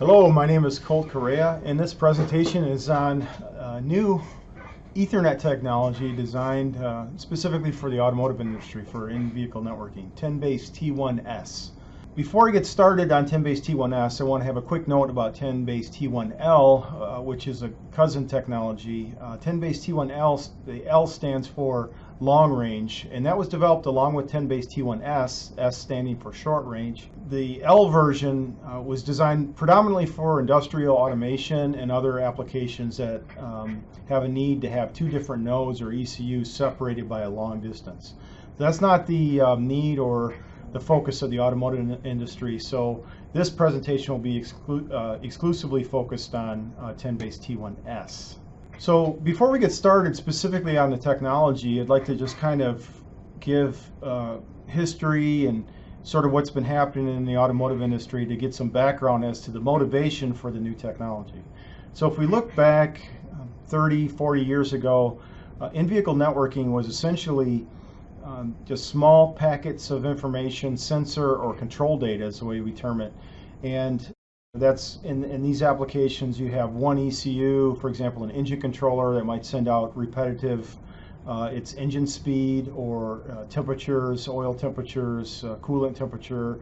Hello, my name is Colt Correa, and this presentation is on new Ethernet technology designed specifically for the automotive industry for in-vehicle networking, 10BASE-T1S. Before I get started on 10BASE-T1S, I want to have a quick note about 10BASE-T1L, which is a cousin technology. 10BASE-T1L, the L stands for long range, and that was developed along with 10BASE-T1S, S standing for short range. The L version was designed predominantly for industrial automation and other applications that have a need to have two different nodes or ECUs separated by a long distance. That's not the need or the focus of the automotive industry, so this presentation will be exclusively focused on 10BASE-T1S. So before we get started specifically on the technology, I'd like to just kind of give history and sort of what's been happening in the automotive industry to get some background as to the motivation for the new technology. So if we look back 30, 40 years ago, in-vehicle networking was essentially just small packets of information, sensor or control data is the way we term it. And that's in these applications you have one ECU, for example an engine controller that might send out repetitive its engine speed or temperatures, oil temperatures, coolant temperature,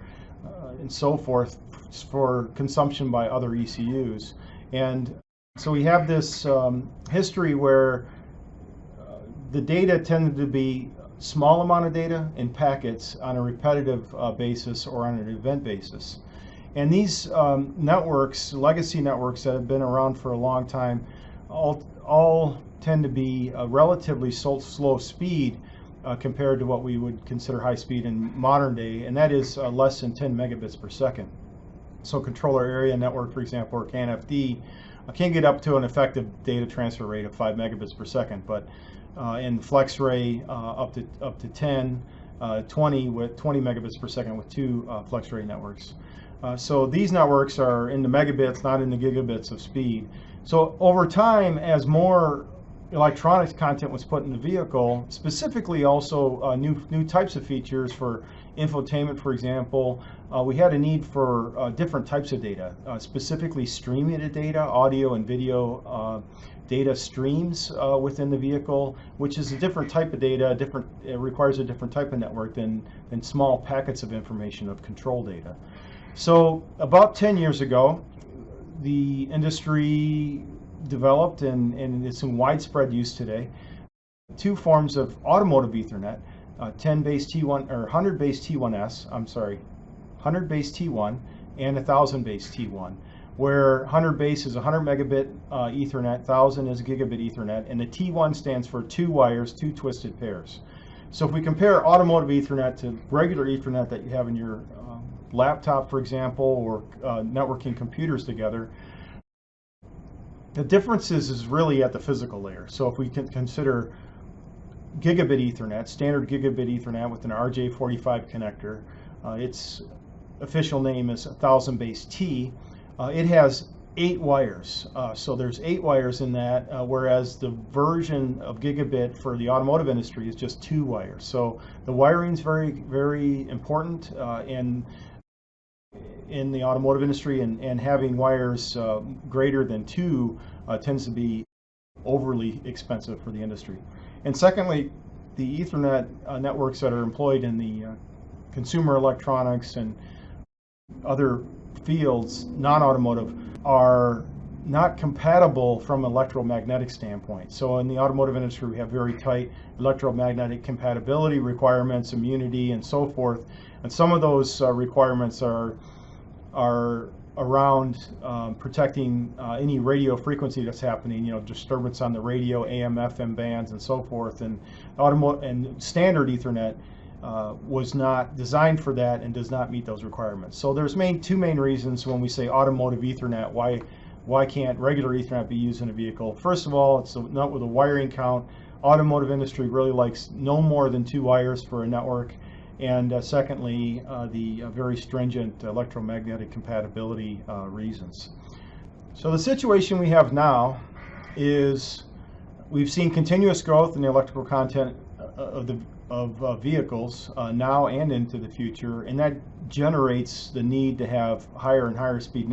and so forth for consumption by other ECUs. And so we have this history where the data tended to be small amount of data in packets on a repetitive basis or on an event basis. And these networks, legacy networks that have been around for a long time, all tend to be a relatively slow speed compared to what we would consider high speed in modern day, and that is less than 10 megabits per second. So controller area network, for example, or CANFD, can get up to an effective data transfer rate of 5 megabits per second, but in FlexRay up to 10, 20 with 20 megabits per second with two FlexRay networks. So these networks are in the megabits, not in the gigabits of speed. So over time, as more electronics content was put in the vehicle, specifically also new types of features for infotainment, for example, we had a need for different types of data, specifically streaming the data, audio and video data streams within the vehicle, which is a different type of data, it requires a different type of network than small packets of information of control data. So about 10 years ago, the industry developed, and it's in widespread use today, two forms of automotive Ethernet, 10BASE-T1 or 100BASE-T1S, 100BASE-T1 and 1000BASE-T1, where 100 base is 100 megabit Ethernet, 1000 is gigabit Ethernet, and the T1 stands for two wires, two twisted pairs. So if we compare automotive Ethernet to regular Ethernet that you have in your laptop, for example, or networking computers together, the difference is really at the physical layer. So if we can consider gigabit Ethernet, standard gigabit Ethernet with an RJ45 connector, its official name is 1000BASE-T. It has 8 wires, so there's 8 wires in that, whereas the version of gigabit for the automotive industry is just 2 wires. So the wiring is very, very important in the automotive industry, and having wires greater than 2 tends to be overly expensive for the industry. And secondly, the Ethernet networks that are employed in the consumer electronics and other fields, non-automotive, are not compatible from an electromagnetic standpoint. So in the automotive industry, we have very tight electromagnetic compatibility requirements, immunity, and so forth. And some of those requirements are around protecting any radio frequency that's happening, disturbance on the radio, AM, FM bands, and so forth. And standard Ethernet was not designed for that and does not meet those requirements. So there's two main reasons when we say automotive Ethernet, why can't regular Ethernet be used in a vehicle. First of all, it's not with a wiring count. Automotive industry really likes no more than 2 wires for a network. And secondly, the very stringent electromagnetic compatibility reasons. So the situation we have now is we've seen continuous growth in the electrical content of vehicles now and into the future, and that generates the need to have higher and higher speed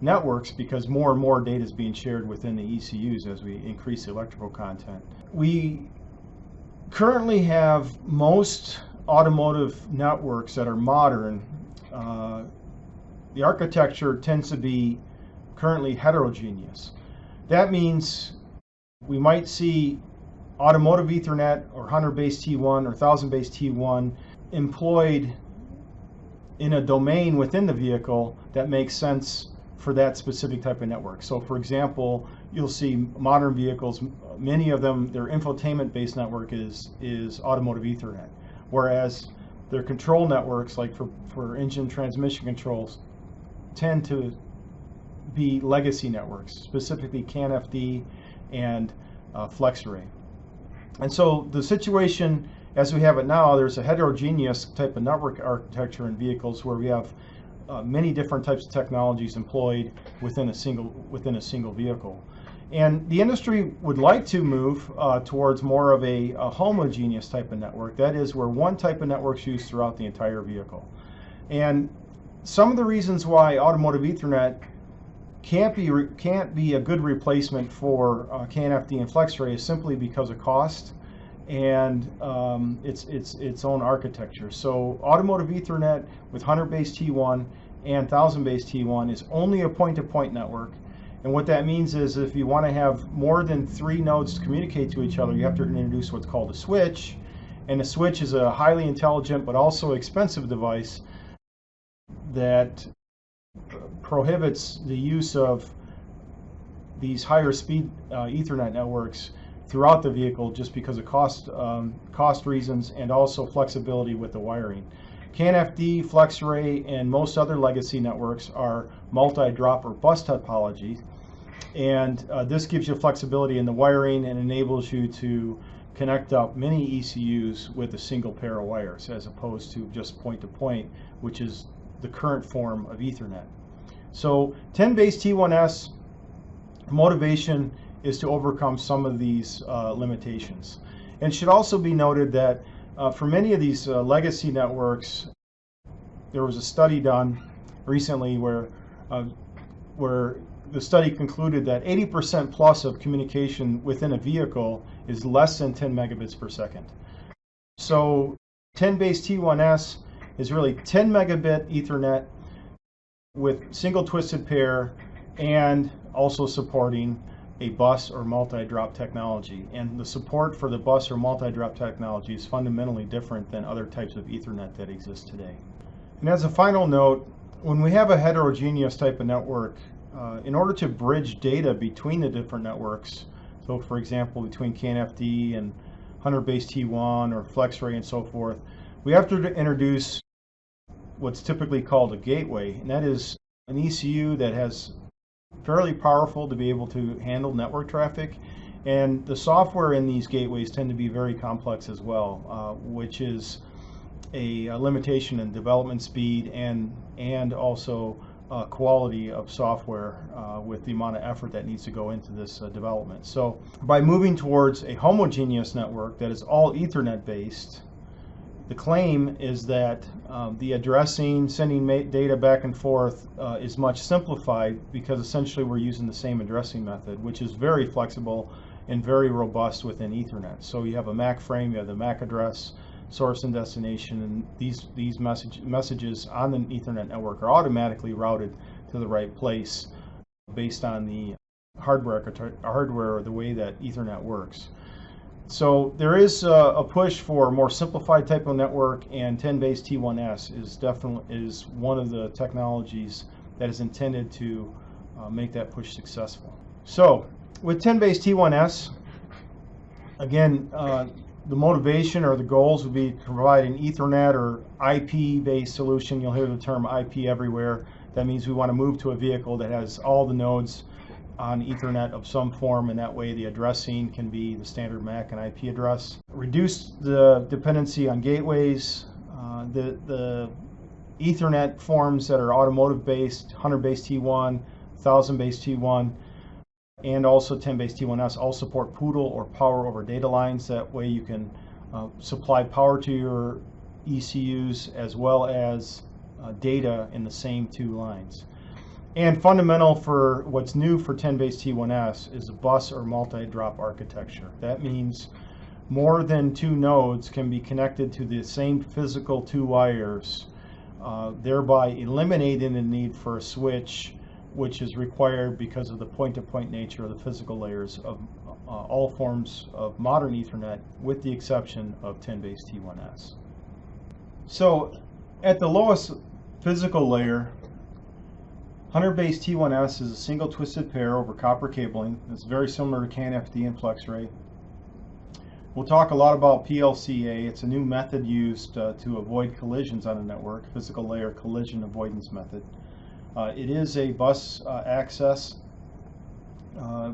networks because more and more data is being shared within the ECUs as we increase the electrical content. We currently have most automotive networks that are modern. The architecture tends to be currently heterogeneous. That means we might see Automotive Ethernet or 10BASE-T1 or 1000BASE-T1 employed in a domain within the vehicle that makes sense for that specific type of network. So for example, you'll see modern vehicles, many of them, their infotainment-based network is Automotive Ethernet, whereas their control networks, like for engine transmission controls, tend to be legacy networks, specifically CANFD and FlexArray. And so the situation as we have it now, there's a heterogeneous type of network architecture in vehicles where we have many different types of technologies employed within a single vehicle. And the industry would like to move towards more of a homogeneous type of network. That is, where one type of network is used throughout the entire vehicle. And some of the reasons why Automotive Ethernet can't be a good replacement for CANFD and FlexArray is simply because of cost and its own architecture. So Automotive Ethernet with 100BASE-T1 and 1000BASE-T1 is only a point-to-point network. And what that means is if you want to have more than 3 nodes to communicate to each other, you have to introduce what's called a switch. And a switch is a highly intelligent but also expensive device that prohibits the use of these higher speed Ethernet networks throughout the vehicle just because of cost reasons and also flexibility with the wiring. CANFD, FlexArray, and most other legacy networks are multi-drop or bus topology, and this gives you flexibility in the wiring and enables you to connect up many ECUs with a single pair of wires as opposed to just point-to-point, which is the current form of Ethernet. So 10BASE-T1S motivation is to overcome some of these limitations. And it should also be noted that for many of these legacy networks, there was a study done recently where the study concluded that 80% plus of communication within a vehicle is less than 10 megabits per second. So 10BASE-T1S is really 10 megabit Ethernet with single twisted pair and also supporting a bus or multi-drop technology. And the support for the bus or multi-drop technology is fundamentally different than other types of Ethernet that exist today. And as a final note, when we have a heterogeneous type of network, in order to bridge data between the different networks, so for example between CANFD and 100BASE-T1 or FlexArray and so forth, we have to introduce what's typically called a gateway, and that is an ECU that has fairly powerful to be able to handle network traffic, and the software in these gateways tend to be very complex as well, which is a limitation in development speed and also quality of software with the amount of effort that needs to go into this development. So by moving towards a homogeneous network that is all Ethernet based, the claim is that the addressing, sending data back and forth is much simplified because essentially we're using the same addressing method, which is very flexible and very robust within Ethernet. So you have a MAC frame, you have the MAC address, source and destination, and these messages on the Ethernet network are automatically routed to the right place based on the hardware or the way that Ethernet works. So there is a push for a more simplified type of network, and 10BASE-T1S is one of the technologies that is intended to make that push successful. So with 10BASE-T1S, again, the motivation or the goals would be to provide an Ethernet or IP-based solution. You'll hear the term IP everywhere. That means we want to move to a vehicle that has all the nodes on Ethernet of some form, and that way the addressing can be the standard MAC and IP address. Reduce the dependency on gateways. The Ethernet forms that are automotive based, 100BASE-T1, 1000BASE-T1, and also 10BASE-T1S all support Poodle or power over data lines. That way you can supply power to your ECUs as well as data in the same 2 lines. And fundamental for what's new for 10BASE-T1S is a bus or multi-drop architecture. That means more than two nodes can be connected to the same physical two wires, thereby eliminating the need for a switch, which is required because of the point-to-point nature of the physical layers of all forms of modern Ethernet, with the exception of 10BASE-T1S. So at the lowest physical layer, 100BASE-T1S is a single twisted pair over copper cabling. It's very similar to CANFD and FlexRay. We'll talk a lot about PLCA. It's a new method used to avoid collisions on a network, physical layer collision avoidance method. It is a bus access,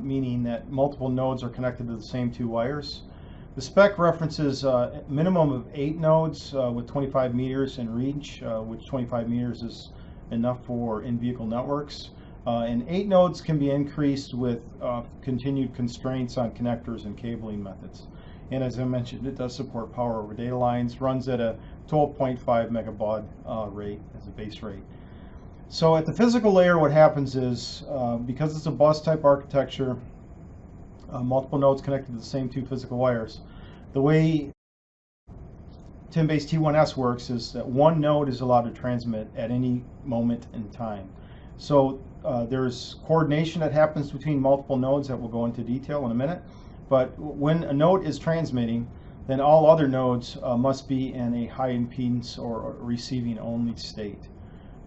meaning that multiple nodes are connected to the same two wires. The spec references a minimum of 8 nodes with 25 meters in reach, which 25 meters is enough for in-vehicle networks. And 8 nodes can be increased with continued constraints on connectors and cabling methods. And as I mentioned, it does support power over data lines, runs at a 12.5 megabaud rate as a base rate. So at the physical layer, what happens is, because it's a bus type architecture, multiple nodes connected to the same two physical wires, the way 10BASE-T1S works is that one node is allowed to transmit at any moment in time. So there's coordination that happens between multiple nodes that we'll go into detail in a minute. But when a node is transmitting, then all other nodes must be in a high impedance or receiving only state.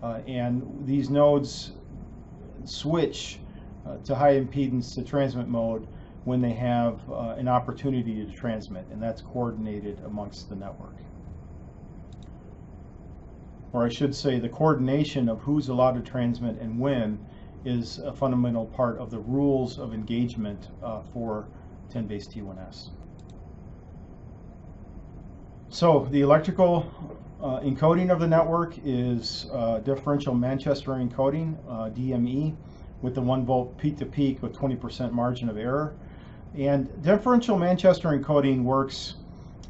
And these nodes switch to high impedance to transmit mode when they have an opportunity to transmit, and that's coordinated amongst the network. Or I should say, the coordination of who's allowed to transmit and when is a fundamental part of the rules of engagement for 10BASE-T1S. So the electrical encoding of the network is differential Manchester encoding, DME, with the 1 volt peak to peak with 20% margin of error. And differential Manchester encoding works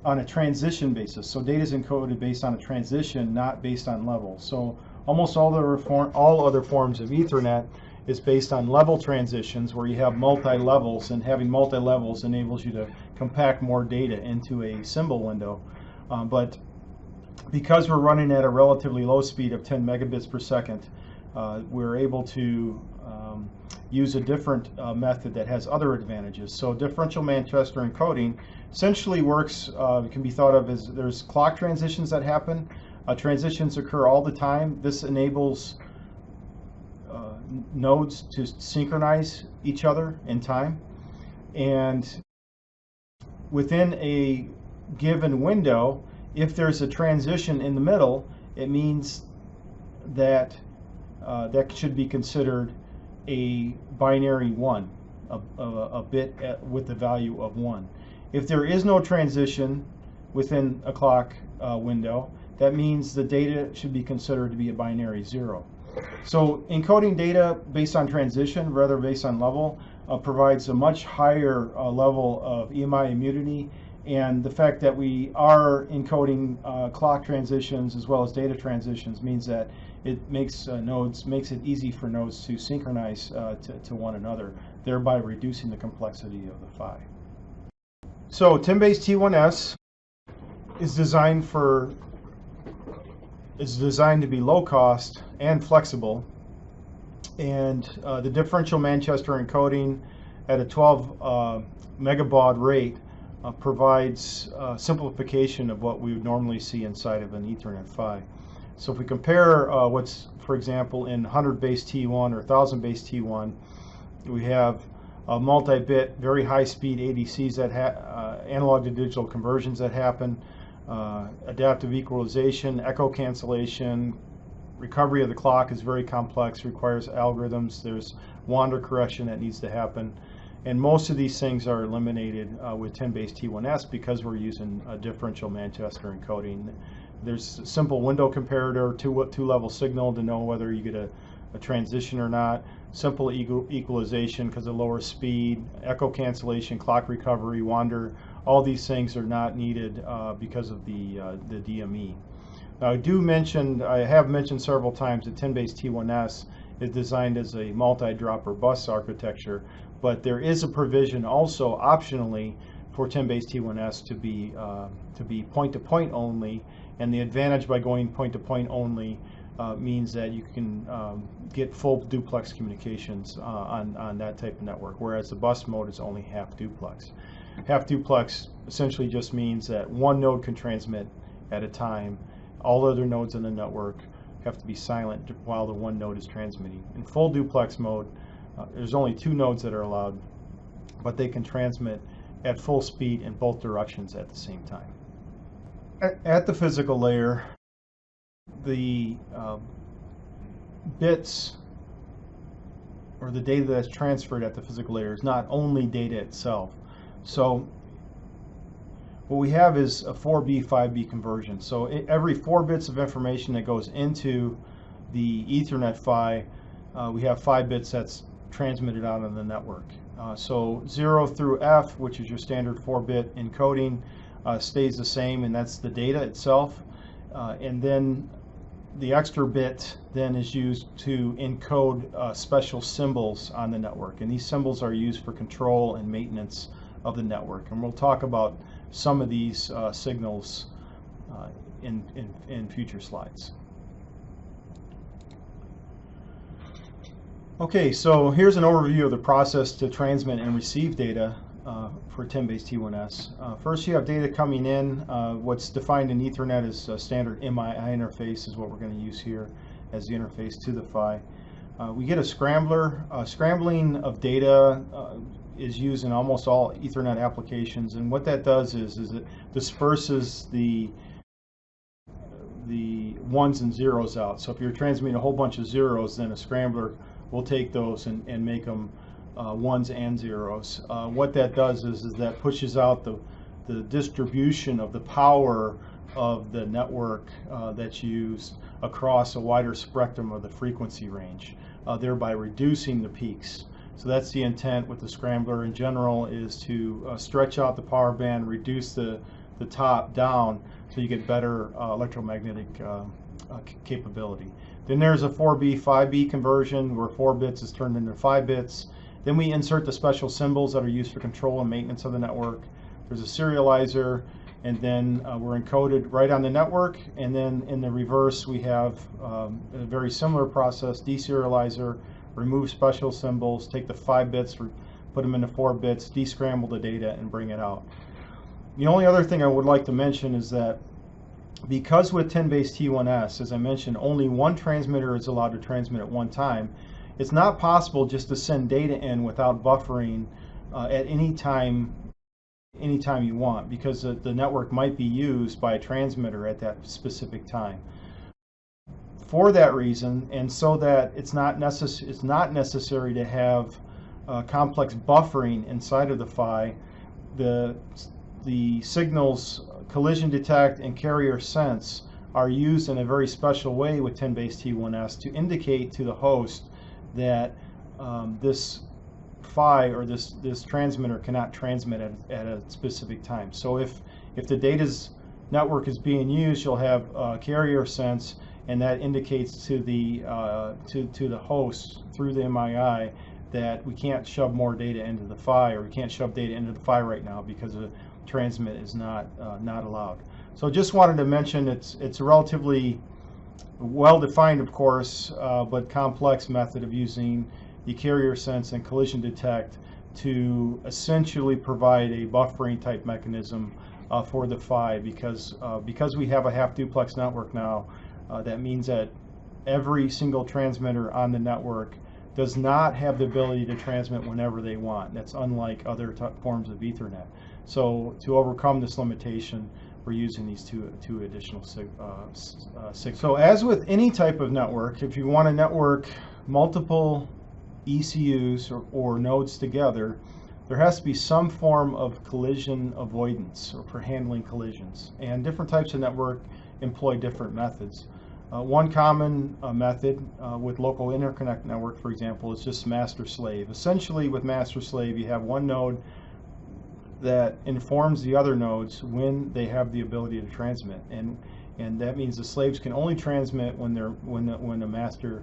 on a transition basis. So data is encoded based on a transition, not based on level. So almost all other forms of Ethernet is based on level transitions, where you have multi-levels, and having multi-levels enables you to compact more data into a symbol window. But because we're running at a relatively low speed of 10 megabits per second, we're able to use a different method that has other advantages. So differential Manchester encoding essentially works, can be thought of as there's clock transitions that happen. Transitions occur all the time. This enables nodes to synchronize each other in time. And within a given window, if there's a transition in the middle, it means that that should be considered a binary 1, a bit with the value of 1. If there is no transition within a clock window, that means the data should be considered to be a binary 0. So encoding data based on transition rather based on level provides a much higher level of EMI immunity, and the fact that we are encoding clock transitions as well as data transitions means that it makes it easy for nodes to synchronize to one another, thereby reducing the complexity of the PHY. So 10BASE-T1S is designed to be low cost and flexible, and the differential Manchester encoding at a 12 megabaud rate provides simplification of what we would normally see inside of an Ethernet PHY. So if we compare what's, for example, in 100BASE-T1 or 1000BASE-T1, we have multi-bit, very high-speed ADCs that analog to digital conversions that happen, adaptive equalization, echo cancellation, recovery of the clock is very complex, requires algorithms, there's wander correction that needs to happen. And most of these things are eliminated with 10BASE-T1S because we're using a differential Manchester encoding. There's a simple window comparator, two-level signal to know whether you get a transition or not, simple equalization because of lower speed, echo cancellation, clock recovery, wander. All these things are not needed because of the DME. Now I have mentioned several times that 10BASE-T1S is designed as a multi-dropper bus architecture, but there is a provision also optionally for 10BASE-T1S to be point-to-point only, and the advantage by going point-to-point only means that you can get full duplex communications on that type of network, whereas the bus mode is only half duplex. Half duplex essentially just means that one node can transmit at a time. All other nodes in the network have to be silent while the one node is transmitting. In full duplex mode, there's only two nodes that are allowed, but they can transmit at full speed in both directions at the same time. At the physical layer, the bits or the data that's transferred at the physical layer is not only data itself. So what we have is a 4B, 5B conversion. So every 4 bits of information that goes into the Ethernet PHY, we have 5 bits that's transmitted out on the network. So 0 through F, which is your standard 4-bit encoding, stays the same, and that's the data itself. And then the extra bit then is used to encode special symbols on the network. And these symbols are used for control and maintenance of the network. And we'll talk about some of these signals in future slides. Okay, so here's an overview of the process to transmit and receive data for 10BASE-T1S. First, you have data coming in. What's defined in Ethernet is a standard MII interface is what we're going to use here as the interface to the PHY. We get a scrambler. Scrambling of data is used in almost all Ethernet applications, and what that does is it disperses the ones and zeros out. So if you're transmitting a whole bunch of zeros, then a scrambler will take those and make them ones and zeros. What that does is that pushes out the distribution of the power of the network that's used across a wider spectrum of the frequency range, thereby reducing the peaks. So that's the intent with the scrambler in general, is to stretch out the power band, reduce the top down, so you get better electromagnetic capability. Then there's a 4B, 5B conversion, where 4 bits is turned into 5 bits. Then we insert the special symbols that are used for control and maintenance of the network. There's a serializer, and then we're encoded right on the network. And then in the reverse, we have a very similar process: deserializer, remove special symbols, take the 5 bits, put them into 4 bits, descramble the data, and bring it out. The only other thing I would like to mention is that because with 10BASE-T1S, as I mentioned, only one transmitter is allowed to transmit at one time, it's not possible just to send data in without buffering at any time you want, because the network might be used by a transmitter at that specific time. For that reason, and so that it's not necessary to have complex buffering inside of the PHY, the signals collision detect and carrier sense are used in a very special way with 10BASE-T1S to indicate to the host that this PHY or this transmitter cannot transmit at a specific time. So if the network is being used, you'll have carrier sense, and that indicates to the host through the MII that we can't shove more data into the PHY, or we can't shove data into the PHY right now because the transmit is not allowed. So just wanted to mention it's a relatively well-defined, of course, but complex method of using the carrier sense and collision detect to essentially provide a buffering type mechanism for the PHY, because we have a half duplex network now. That means that every single transmitter on the network does not have the ability to transmit whenever they want. That's unlike other forms of Ethernet. So to overcome this limitation, we're using these two additional signals. So as with any type of network, if you want to network multiple ECUs or nodes together, there has to be some form of collision avoidance or for handling collisions. And different types of network employ different methods. One common method with local interconnect network, for example, is just master-slave. Essentially, with master-slave, you have one node that informs the other nodes when they have the ability to transmit, and that means the slaves can only transmit when the master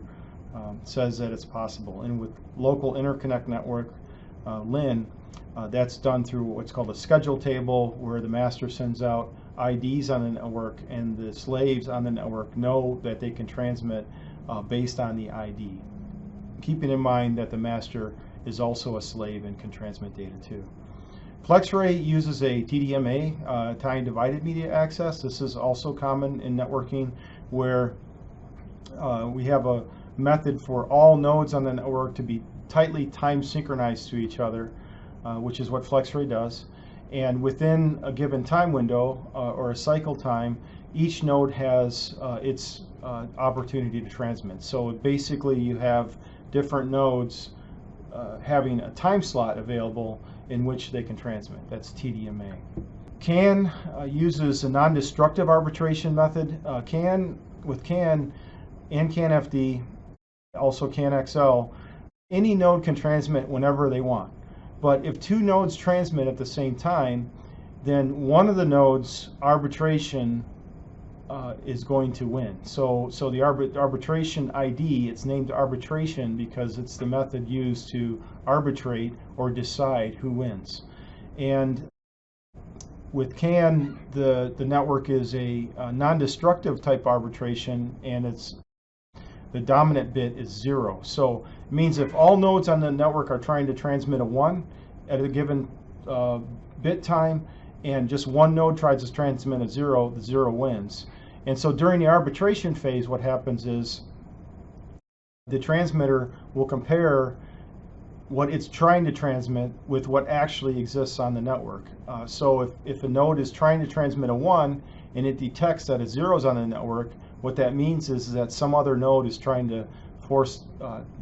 says that it's possible. And with local interconnect network, LIN, that's done through what's called a schedule table, where the master sends out IDs on the network, and the slaves on the network know that they can transmit based on the ID, keeping in mind that the master is also a slave and can transmit data too. FlexRay uses a TDMA, time divided media access. This is also common in networking, where we have a method for all nodes on the network to be tightly time synchronized to each other, which is what FlexRay does. And within a given time window or a cycle time, each node has its opportunity to transmit. So basically you have different nodes having a time slot available in which they can transmit. That's TDMA. CAN uses a non-destructive arbitration method. With CAN and CANFD, also CANXL, any node can transmit whenever they want. But if two nodes transmit at the same time, then one of the nodes' arbitration is going to win. So the arbitration ID, it's named arbitration because it's the method used to arbitrate or decide who wins. And with CAN, the network is a non-destructive type arbitration, and the dominant bit is 0. So it means if all nodes on the network are trying to transmit a 1 at a given bit time, and just one node tries to transmit a 0, the 0 wins. And so during the arbitration phase, what happens is the transmitter will compare what it's trying to transmit with what actually exists on the network. So if a node is trying to transmit a 1 and it detects that a 0 is on the network, what that means is that some other node is trying to force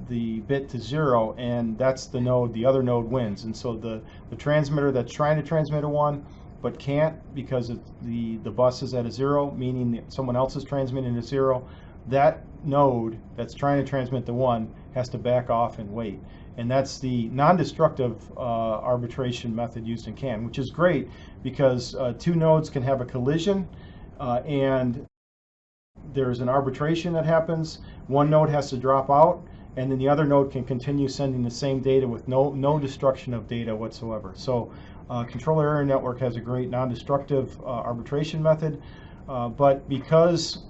the bit to 0, and that's the node, the other node wins. And so the transmitter that's trying to transmit a 1 but can't because the bus is at a 0, meaning that someone else is transmitting a 0, that node that's trying to transmit the 1 has to back off and wait. And that's the non-destructive arbitration method used in CAN, which is great because two nodes can have a collision and there's an arbitration that happens. One node has to drop out, and then the other node can continue sending the same data with no destruction of data whatsoever. So controller area network has a great non-destructive arbitration method, but because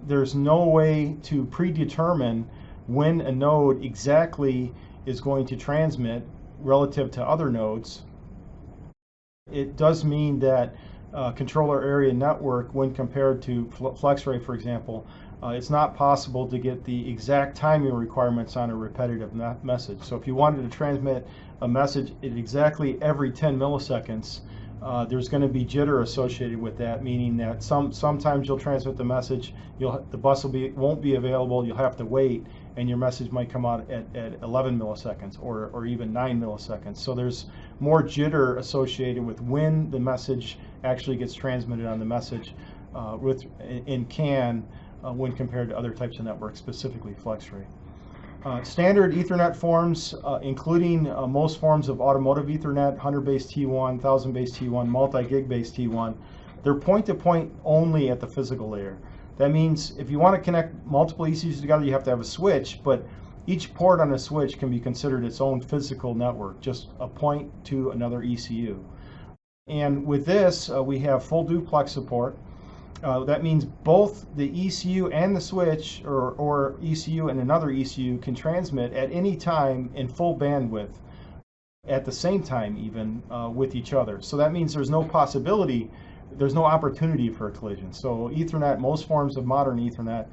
there's no way to predetermine when a node exactly is going to transmit relative to other nodes, it does mean that controller area network, when compared to FlexRay, for example, it's not possible to get the exact timing requirements on a repetitive message. So if you wanted to transmit a message at exactly every 10 milliseconds, there's going to be jitter associated with that, meaning that sometimes you'll transmit the message, the bus won't be available, you'll have to wait, and your message might come out at 11 milliseconds or even 9 milliseconds. So there's more jitter associated with when the message actually gets transmitted on the message in CAN when compared to other types of networks, specifically FlexRay. Standard Ethernet forms, including most forms of Automotive Ethernet, 10BASE-T1, 1000BASE-T1, multi-gig-BASE-T1, they're point-to-point only at the physical layer. That means if you want to connect multiple ECUs together, you have to have a switch, but each port on a switch can be considered its own physical network, just a point to another ECU. And with this, we have full duplex support. That means both the ECU and the switch, or ECU and another ECU, can transmit at any time in full bandwidth at the same time even with each other. So that means there's no possibility, there's no opportunity for a collision. So Ethernet, most forms of modern Ethernet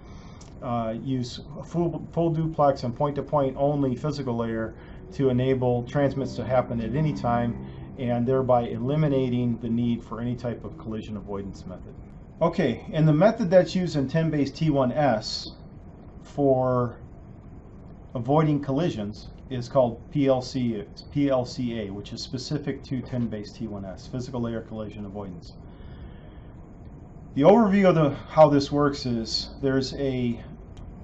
use full duplex and point-to-point only physical layer to enable transmits to happen at any time, and thereby eliminating the need for any type of collision avoidance method. Okay, and the method that's used in 10BASE-T1S for avoiding collisions is called PLCA, which is specific to 10BASE-T1S, physical layer collision avoidance. The overview of how this works is there's a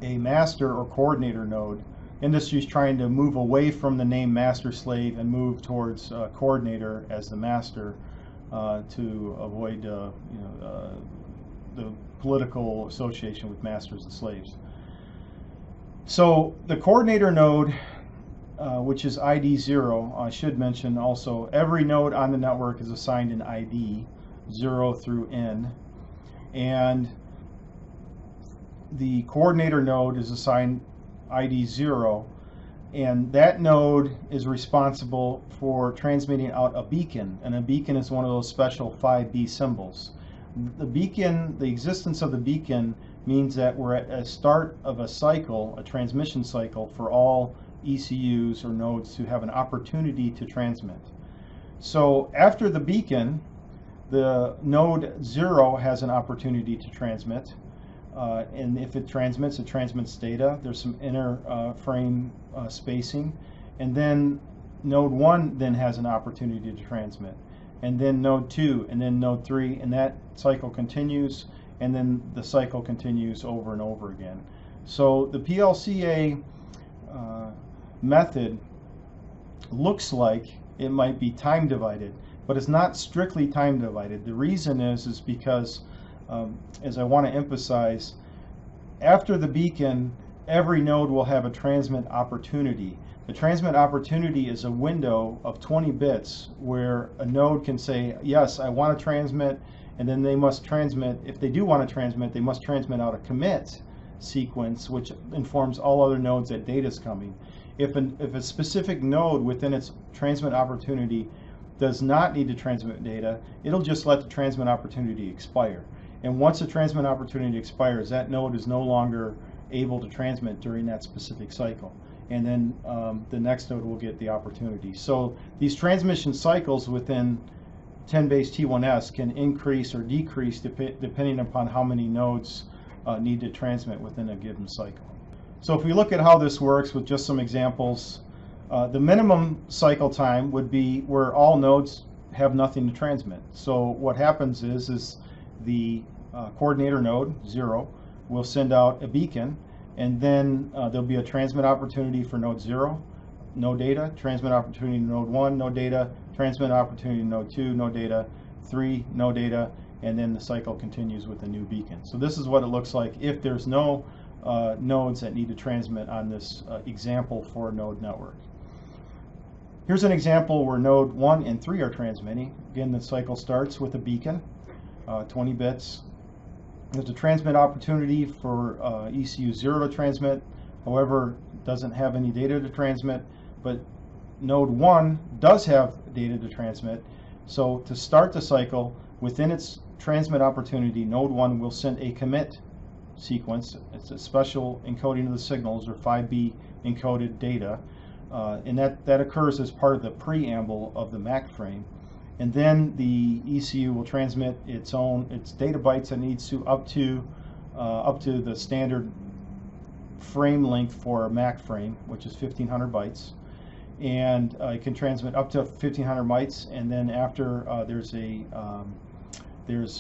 master or coordinator node. Industry's trying to move away from the name master slave and move towards coordinator as the master to avoid the political association with masters and slaves. So the coordinator node, which is ID 0, I should mention also, every node on the network is assigned an ID 0 through N, and the coordinator node is assigned ID 0, and that node is responsible for transmitting out a beacon, and a beacon is one of those special 5B symbols. The beacon, the existence of the beacon means that we're at a start of a cycle, a transmission cycle for all ECUs or nodes to have an opportunity to transmit. So after the beacon, the node 0 has an opportunity to transmit. And if it transmits data. There's some inner frame spacing. And then node 1 then has an opportunity to transmit. And then node 2, and then node 3, and that cycle continues, and then the cycle continues over and over again. So the PLCA method looks like it might be time divided, but it's not strictly time divided. The reason is because, as I want to emphasize, after the beacon, every node will have a transmit opportunity. The transmit opportunity is a window of 20 bits where a node can say, yes, I want to transmit, and then they must transmit. If they do want to transmit, they must transmit out a commit sequence, which informs all other nodes that data is coming. If a specific node within its transmit opportunity does not need to transmit data, it'll just let the transmit opportunity expire. And once the transmit opportunity expires, that node is no longer able to transmit during that specific cycle. And then the next node will get the opportunity. So these transmission cycles within 10BASE-T1S can increase or decrease depending upon how many nodes need to transmit within a given cycle. So if we look at how this works with just some examples, the minimum cycle time would be where all nodes have nothing to transmit. So what happens is the coordinator node 0 will send out a beacon, and then there'll be a transmit opportunity for node 0, no data, transmit opportunity to node 1, no data, transmit opportunity to node 2, no data, 3, no data, and then the cycle continues with a new beacon. So this is what it looks like if there's no nodes that need to transmit on this example for node network. Here's an example where node 1 and 3 are transmitting. Again, the cycle starts with a beacon, 20 bits. There's a transmit opportunity for ECU 0 to transmit, however, doesn't have any data to transmit, but node 1 does have data to transmit. So to start the cycle, within its transmit opportunity, node 1 will send a commit sequence. It's a special encoding of the signals, or 5B encoded data, and that occurs as part of the preamble of the MAC frame. And then the ECU will transmit its data bytes that needs to up to the standard frame length for a MAC frame, which is 1500 bytes, and it can transmit up to 1500 bytes. And then after there's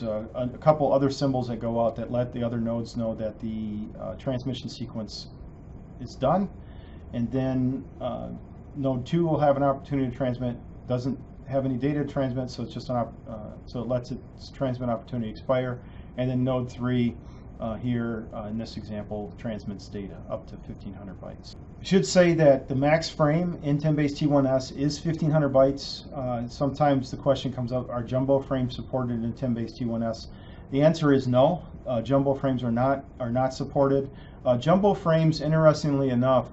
a couple other symbols that go out that let the other nodes know that the transmission sequence is done. And then node 2 will have an opportunity to transmit, doesn't have any data to transmit, so it's just so it lets its transmit opportunity expire. And then node 3 here in this example transmits data up to 1500 bytes. I should say that the max frame in 10BASE-T1S is 1500 bytes. Sometimes the question comes up, are jumbo frames supported in 10BASE-T1S? The answer is no. Jumbo frames are not supported. Jumbo frames, interestingly enough,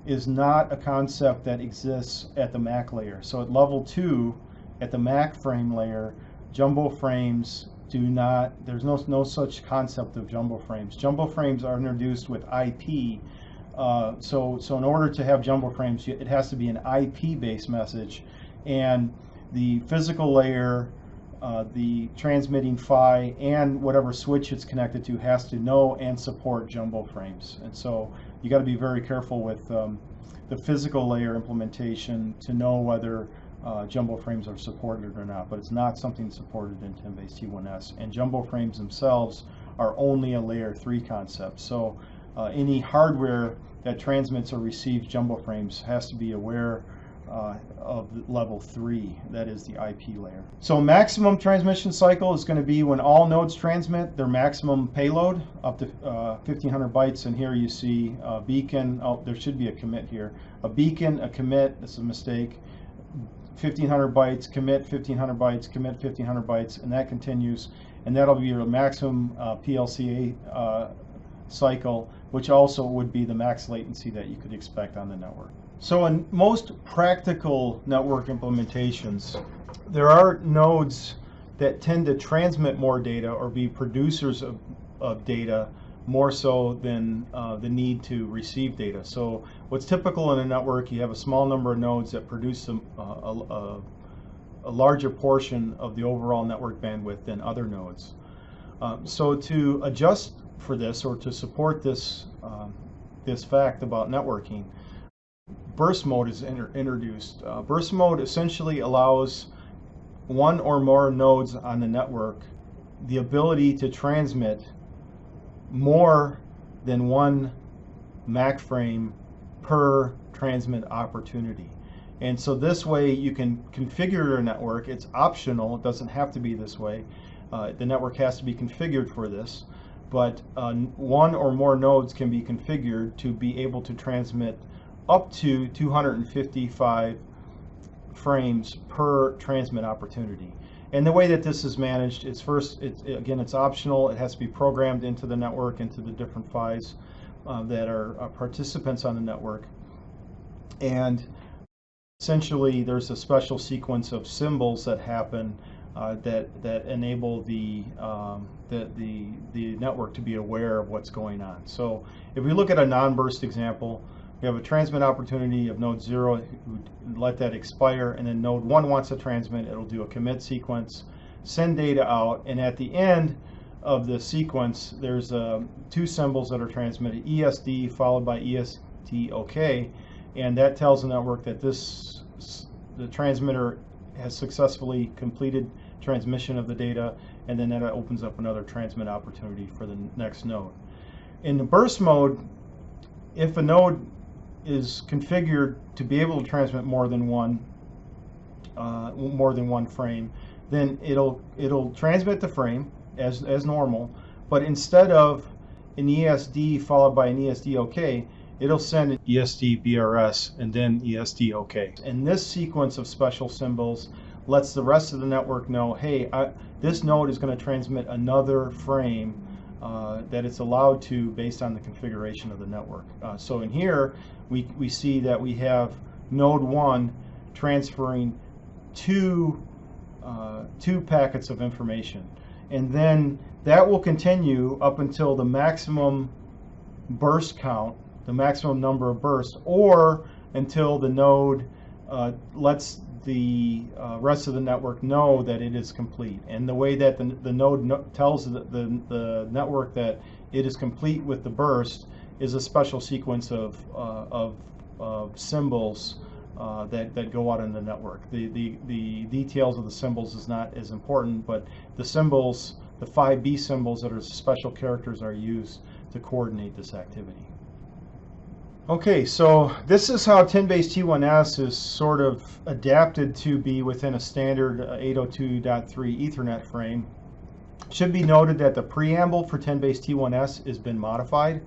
is not a concept that exists at the MAC layer. So at level 2, at the MAC frame layer, jumbo frames do not, there's no such concept of jumbo frames. Jumbo frames are introduced with IP. So in order to have jumbo frames, it has to be an IP-based message, and the physical layer, the transmitting PHY, and whatever switch it's connected to has to know and support jumbo frames. And so you got to be very careful with the physical layer implementation to know whether jumbo frames are supported or not, but it's not something supported in 10BASE-T1S. And jumbo frames themselves are only a layer 3 concept. So any hardware that transmits or receives jumbo frames has to be aware of level 3, that is the IP layer. So maximum transmission cycle is going to be when all nodes transmit their maximum payload up to 1500 bytes, and here you see a beacon. Oh, there should be a commit here. A beacon, a commit, this is a mistake, 1500 bytes, commit 1500 bytes, commit 1500 bytes, and that continues, and that'll be your maximum PLCA cycle, which also would be the max latency that you could expect on the network. So in most practical network implementations, there are nodes that tend to transmit more data or be producers of data more so than the need to receive data. So what's typical in a network, you have a small number of nodes that produce a larger portion of the overall network bandwidth than other nodes. So to adjust for this, or to support this, this fact about networking, burst mode is introduced. Burst mode essentially allows one or more nodes on the network the ability to transmit more than one MAC frame per transmit opportunity. And so this way you can configure your network. It's optional, it doesn't have to be this way. The network has to be configured for this, but one or more nodes can be configured to be able to transmit up to 255 frames per transmit opportunity. And the way that this is managed is, first, again, it's optional. It has to be programmed into the network, into the different PHYs that are participants on the network. And essentially, there's a special sequence of symbols that happen that enable the network to be aware of what's going on. So if we look at a non-burst example, we have a transmit opportunity of node 0, let that expire, and then node 1 wants to transmit. It'll do a commit sequence, send data out, and at the end of the sequence, there's two symbols that are transmitted, ESD followed by ESD OK, and that tells the network that the transmitter has successfully completed transmission of the data, and then that opens up another transmit opportunity for the next node. In the burst mode, if a node is configured to be able to transmit more than one frame, then it'll transmit the frame as normal, but instead of an ESD followed by an ESD OK, it'll send an ESD BRS and then ESD OK. And this sequence of special symbols lets the rest of the network know, hey, this node is going to transmit another frame that it's allowed to based on the configuration of the network. So in here, we see that we have node 1 transferring two packets of information. And then that will continue up until the maximum burst count, the maximum number of bursts, or until the node lets the rest of the network know that it is complete. And the way that the node tells the network that it is complete with the burst is a special sequence of symbols that go out in the network. The details of the symbols is not as important, but the symbols, the 5B symbols that are special characters, are used to coordinate this activity. Okay, so this is how 10BASE-T1S is sort of adapted to be within a standard 802.3 Ethernet frame. It should be noted that the preamble for 10BASE-T1S has been modified.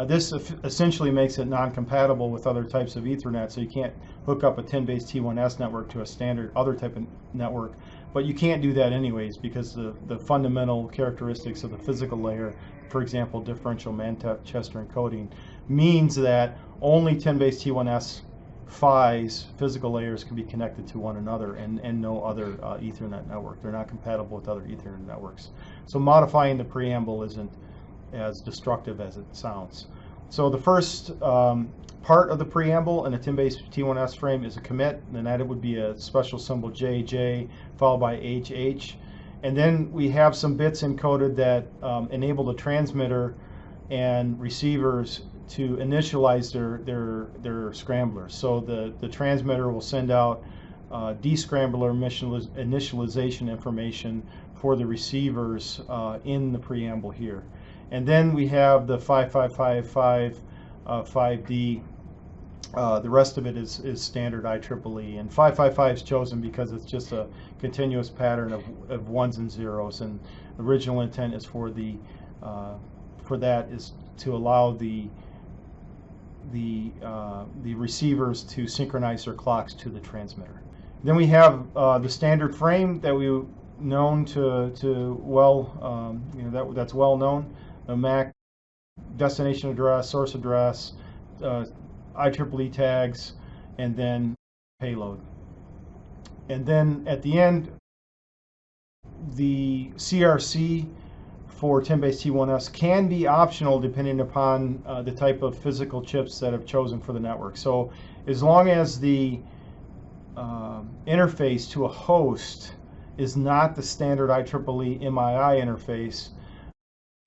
This essentially makes it non-compatible with other types of Ethernet, so you can't hook up a 10BASE-T1S network to a standard other type of network. But you can't do that anyways, because the fundamental characteristics of the physical layer, for example, differential Manchester encoding, means that only 10BASE-T1S PHYs, physical layers, can be connected to one another, and no other Ethernet network. They're not compatible with other Ethernet networks. So modifying the preamble isn't as destructive as it sounds. So the first part of the preamble in a 10BASE-T1S frame is a commit, and that it would be a special symbol JJ followed by HH. And then we have some bits encoded that enable the transmitter and receivers to initialize their scramblers. So the transmitter will send out descrambler initialization information for the receivers in the preamble here. And then we have the 5555 5D The rest of it is standard IEEE, and 555 is chosen because it's just a continuous pattern of ones and zeros, and the original intent is for that is to allow the receivers to synchronize their clocks to the transmitter. Then we have the standard frame that we known to well, that's well known. The MAC destination address, source address, IEEE tags, and then payload. And then at the end, the CRC for 10BASE-T1S can be optional depending upon the type of physical chips that have chosen for the network. So as long as the interface to a host is not the standard IEEE MII interface,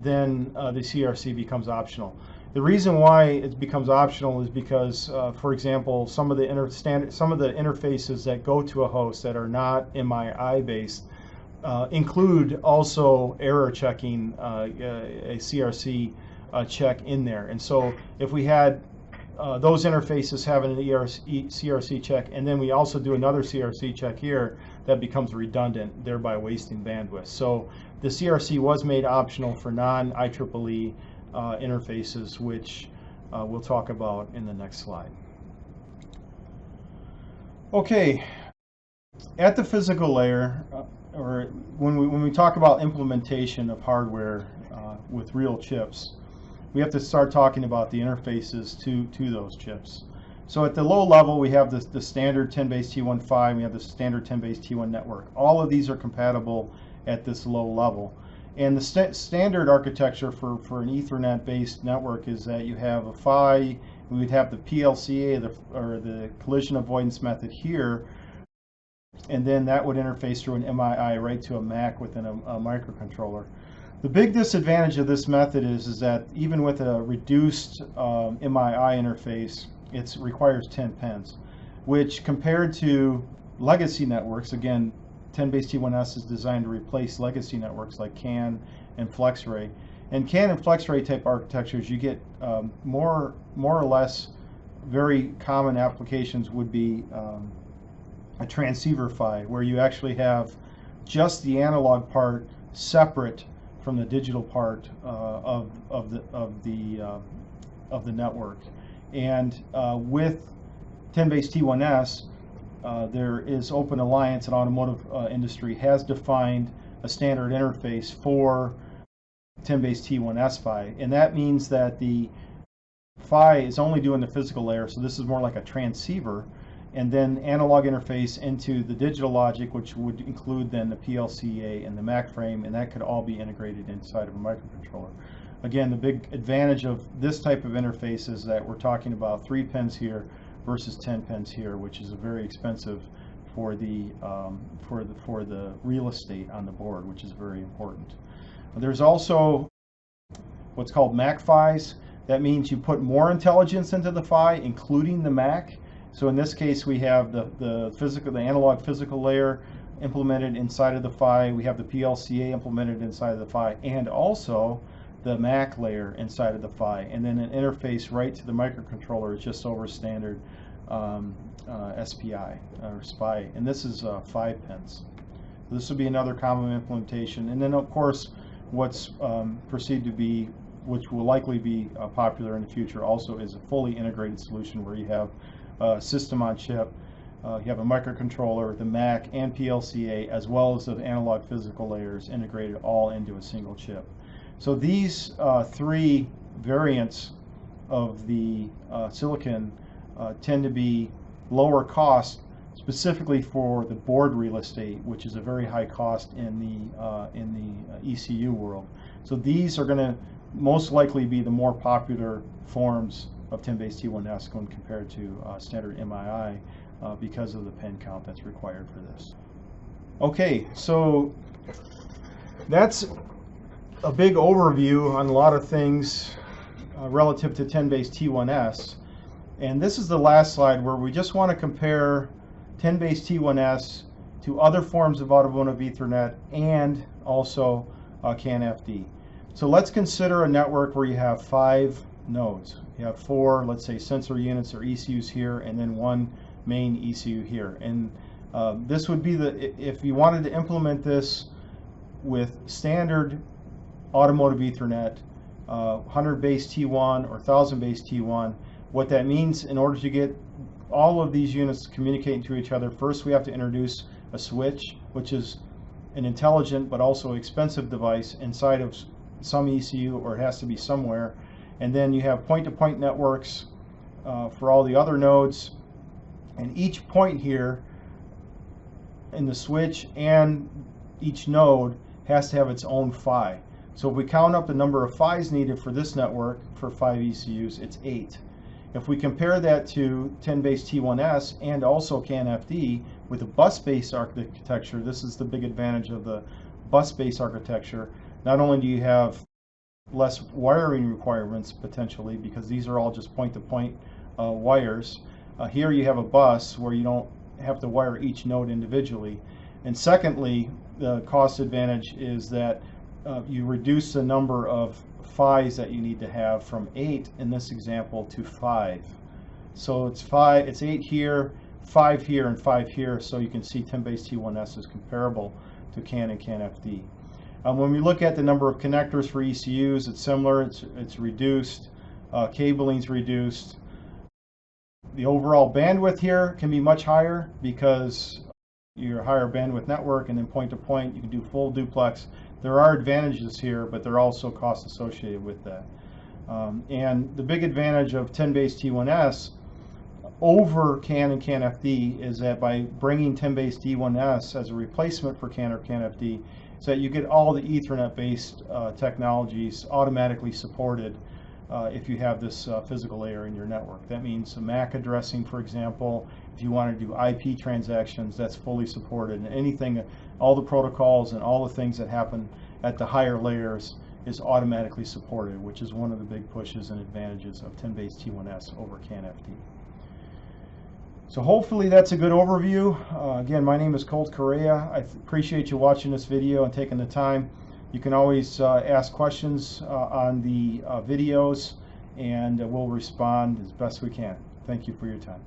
then the CRC becomes optional. The reason why it becomes optional is because, for example, some of the interfaces that go to a host that are not MII based include also error checking, a CRC check in there. And so if we had those interfaces having an CRC check, and then we also do another CRC check here, that becomes redundant, thereby wasting bandwidth. So the CRC was made optional for non-IEEE interfaces, which we'll talk about in the next slide. Okay, at the physical layer, or when we talk about implementation of hardware with real chips, we have to start talking about the interfaces to those chips. So at the low level, we have the standard 10BASE-T1.5, we have the standard 10BASE-T1 network. All of these are compatible at this low level. And the standard architecture for an Ethernet-based network is that you have a PHY, we would have the PLCA, or the collision avoidance method here, and then that would interface through an MII right to a MAC within a microcontroller. The big disadvantage of this method is that even with a reduced MII interface, it requires 10 pins, which compared to legacy networks, again, 10BASE-T1S is designed to replace legacy networks like CAN and FlexRay. And CAN and FlexRay type architectures, you get more or less very common applications would be a transceiver PHY, where you actually have just the analog part separate from the digital part of the network. And with 10BASE-T1S, there is Open Alliance, and automotive industry has defined a standard interface for 10BASE-T1S PHY, and that means that the PHY is only doing the physical layer, so this is more like a transceiver, and then analog interface into the digital logic, which would include then the PLCA and the MAC frame, and that could all be integrated inside of a microcontroller. Again, the big advantage of this type of interface is that we're talking about 3 pins here versus 10 pins here, which is very expensive for the real estate on the board, which is very important. There's also what's called MAC PHYs. That means you put more intelligence into the PHY, including the MAC. So in this case, we have the analog physical layer implemented inside of the PHY. We have the PLCA implemented inside of the PHY, and also the MAC layer inside of the PHY, and then an interface right to the microcontroller is just over standard SPI or SPI, and this is 5 pins. So this would be another common implementation. And then of course, what's perceived to be, which will likely be popular in the future also, is a fully integrated solution where you have a system on chip, you have a microcontroller, the MAC and PLCA, as well as the analog physical layers integrated all into a single chip. So these 3 variants of the silicon tend to be lower cost, specifically for the board real estate, which is a very high cost in the ECU world. So these are going to most likely be the more popular forms of 10BASE-T1S when compared to standard MII because of the pin count that's required for this. Okay, so that's a big overview on a lot of things relative to 10BASE-T1S. And this is the last slide where we just want to compare 10BASE-T1S to other forms of Automotive Ethernet and also CANFD. So let's consider a network where you have 5 nodes. You have 4, let's say, sensor units or ECUs here, and then 1 main ECU here. And this would be if you wanted to implement this with standard Automotive Ethernet, 100BASE-T1 or 1000BASE-T1. What that means, in order to get all of these units communicating to each other, first we have to introduce a switch, which is an intelligent but also expensive device inside of some ECU, or it has to be somewhere. And then you have point-to-point networks for all the other nodes, and each point here in the switch and each node has to have its own PHY. So if we count up the number of PHYs needed for this network for 5 ECUs, it's 8. If we compare that to 10BASE-T1S and also CANFD with a bus-based architecture, this is the big advantage of the bus-based architecture. Not only do you have less wiring requirements potentially, because these are all just point-to-point wires, here you have a bus where you don't have to wire each node individually. And secondly, the cost advantage is that you reduce the number of PHYs that you need to have from 8 in this example to 5. So it's 8 here, 5 here, and 5 here. So you can see 10BASE-T1S is comparable to CAN and CANFD. When we look at the number of connectors for ECUs, it's similar. It's reduced. Cabling's reduced. The overall bandwidth here can be much higher because you're a higher bandwidth network, and then point-to-point, you can do full duplex. There are advantages here, but there are also costs associated with that. And the big advantage of 10BASE-T1S over CAN and CANFD is that by bringing 10BASE-T1S as a replacement for CAN or CANFD, is that you get all the Ethernet-based technologies automatically supported if you have this physical layer in your network. That means MAC addressing, for example. If you want to do IP transactions, that's fully supported. And anything, all the protocols and all the things that happen at the higher layers is automatically supported, which is one of the big pushes and advantages of 10BASE-T1S over CANFD. So hopefully that's a good overview. Again, my name is Colt Correa. I appreciate you watching this video and taking the time. You can always ask questions on the videos, and we'll respond as best we can. Thank you for your time.